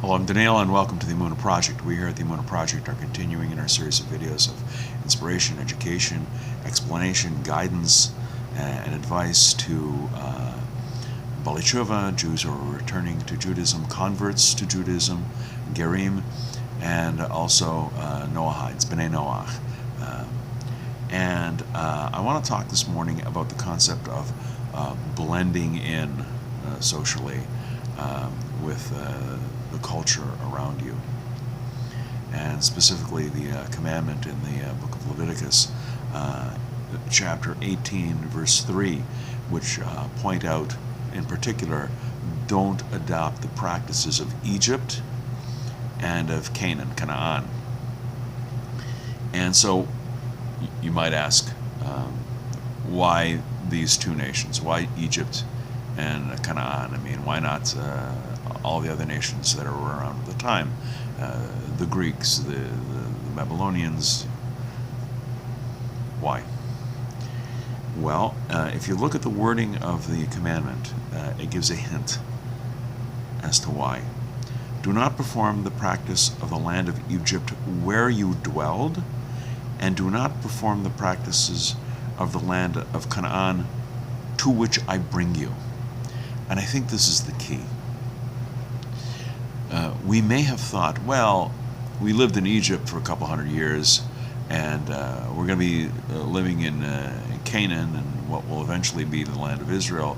Hello, I'm Daniel, and welcome to the Emunah Project. We here at the Emunah Project are continuing in our series of videos of inspiration, education, explanation, guidance, and advice to Baalei Tshuva, Jews who are returning to Judaism, converts to Judaism, Gerim, and also Noahides, Bnei Noach. I want to talk this morning about the concept of blending in socially with the culture around you, and specifically the commandment in the book of Leviticus, chapter 18, verse 3, which point out in particular, don't adopt the practices of Egypt and of Canaan. And so you might ask, why these two nations? Why Egypt and Canaan? I mean, why not all the other nations that are around at the time? The Greeks, the Babylonians. Why? Well, if you look at the wording of the commandment, it gives a hint as to why. Do not perform the practice of the land of Egypt where you dwelled, and do not perform the practices of the land of Canaan to which I bring you. And I think this is the key. We may have thought, well, we lived in Egypt for a couple hundred years, and we're going to be living in Canaan, and what will eventually be the land of Israel,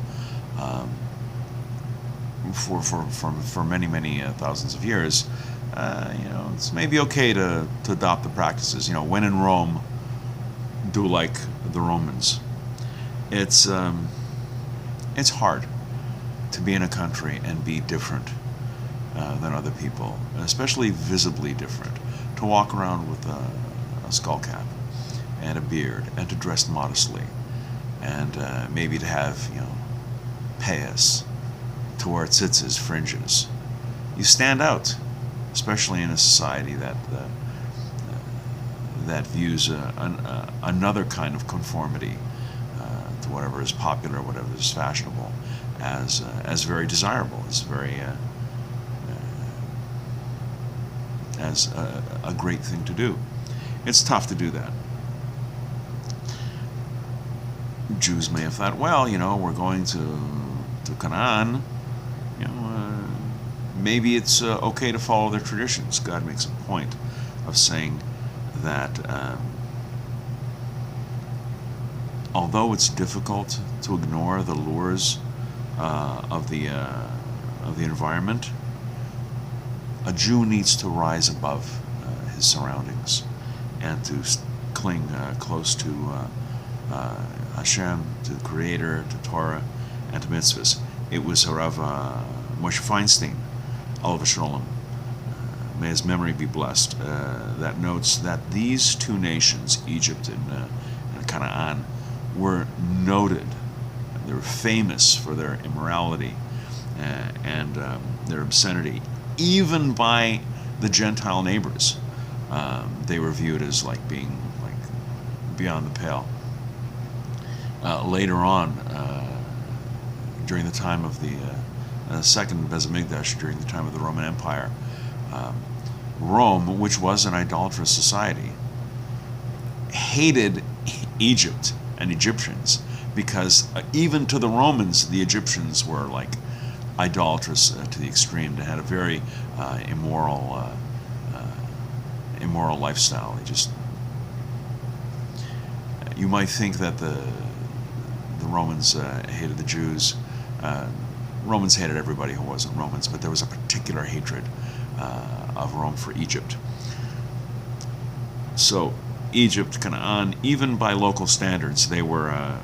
for many, many thousands of years. It's maybe okay to adopt the practices. When in Rome, do like the Romans. It's hard to be in a country and be different than other people, especially visibly different. To walk around with a skull cap and a beard, and to dress modestly, and maybe to have payas, to wear tzitzis, fringes. You stand out, especially in a society that views another kind of conformity to whatever is popular, whatever is fashionable, as very desirable, as very as a great thing to do. It's tough to do that. Jews may have thought, well, we're going to Canaan. Maybe it's okay to follow their traditions. God makes a point of saying that although it's difficult to ignore the lures of the environment, a Jew needs to rise above his surroundings and to cling close to Hashem, to the Creator, to Torah, and to mitzvahs. It was Rav Moshe Feinstein, Olav Shalom, may his memory be blessed, that notes that these two nations, Egypt and Canaan, were noted. They were famous for their immorality and their obscenity, even by the Gentile neighbors. They were viewed as being beyond the pale. Later on, during the time of the second Beis Hamikdash, during the time of the Roman Empire, Rome, which was an idolatrous society, hated Egypt and Egyptians, because even to the Romans, the Egyptians were idolatrous to the extreme. They had a very immoral lifestyle. You might think that the Romans hated the Jews. Romans hated everybody who wasn't Romans, but there was a particular hatred of Rome for Egypt. So Egypt, Canaan, even by local standards, they were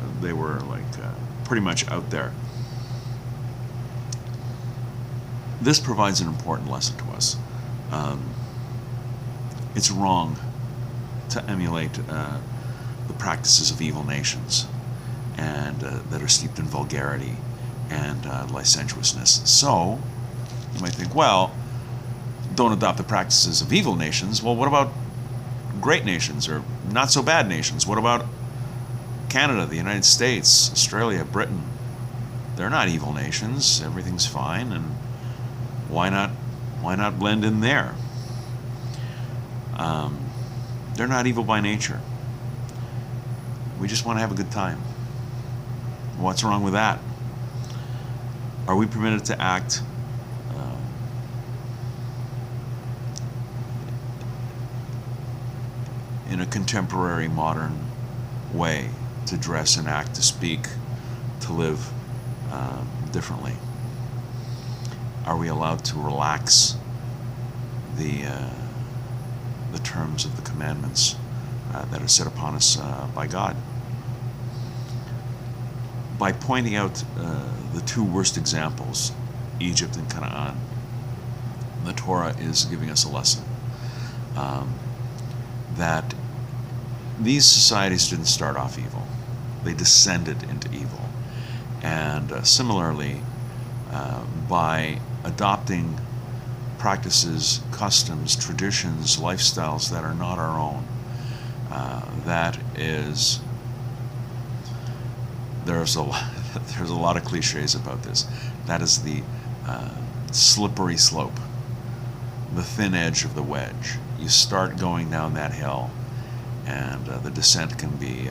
pretty much out there. This provides an important lesson to us. It's wrong to emulate the practices of evil nations and that are steeped in vulgarity and licentiousness. So you might think, well, don't adopt the practices of evil nations. Well, what about great nations or not so bad nations? What about Canada, the United States, Australia, Britain? They're not evil nations. Everything's fine, and why not Why not blend in there? They're not evil by nature. We just want to have a good time. What's wrong with that? Are we permitted to act in a contemporary, modern way, to dress and act, to speak, to live differently? Are we allowed to relax the terms of the commandments that are set upon us by God? By pointing out the two worst examples, Egypt and Canaan, the Torah is giving us a lesson that these societies didn't start off evil. They descended into evil. And similarly, by adopting practices, customs, traditions, lifestyles that are not our own, there's a lot of cliches about this. That is the slippery slope, the thin edge of the wedge. You start going down that hill, and the descent can be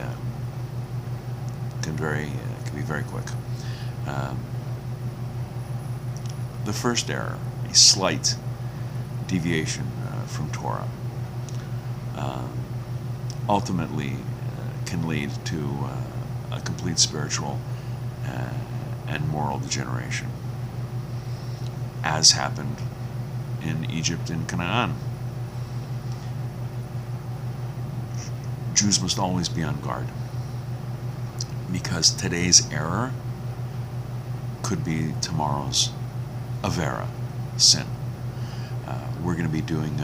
very quick. The first error, a slight deviation from Torah, ultimately can lead to a complete spiritual and moral degeneration, as happened in Egypt and Canaan. Jews must always be on guard, because today's error could be tomorrow's avera, sin. We're going to be doing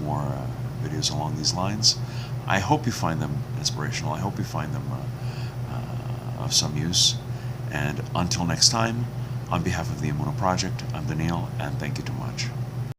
more videos along these lines. I hope you find them inspirational. I hope you find them of some use. And until next time, on behalf of the Emunah Project, I'm Daniel, and thank you too much.